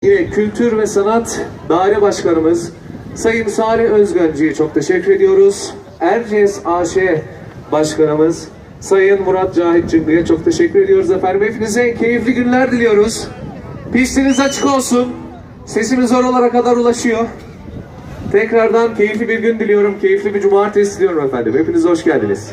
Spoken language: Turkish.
Yine Kültür ve Sanat Daire Başkanımız Sayın Salih Özgöncü'ye çok teşekkür ediyoruz. Erciyes AŞ Başkanımız Sayın Murat Cahit Cıngı'ya çok teşekkür ediyoruz efendim. Hepinize keyifli günler diliyoruz. Pistiniz açık olsun. Sesimiz oralara kadar ulaşıyor. Tekrardan keyifli bir gün diliyorum. Keyifli bir cumartesi diliyorum efendim. Hepiniz hoş geldiniz.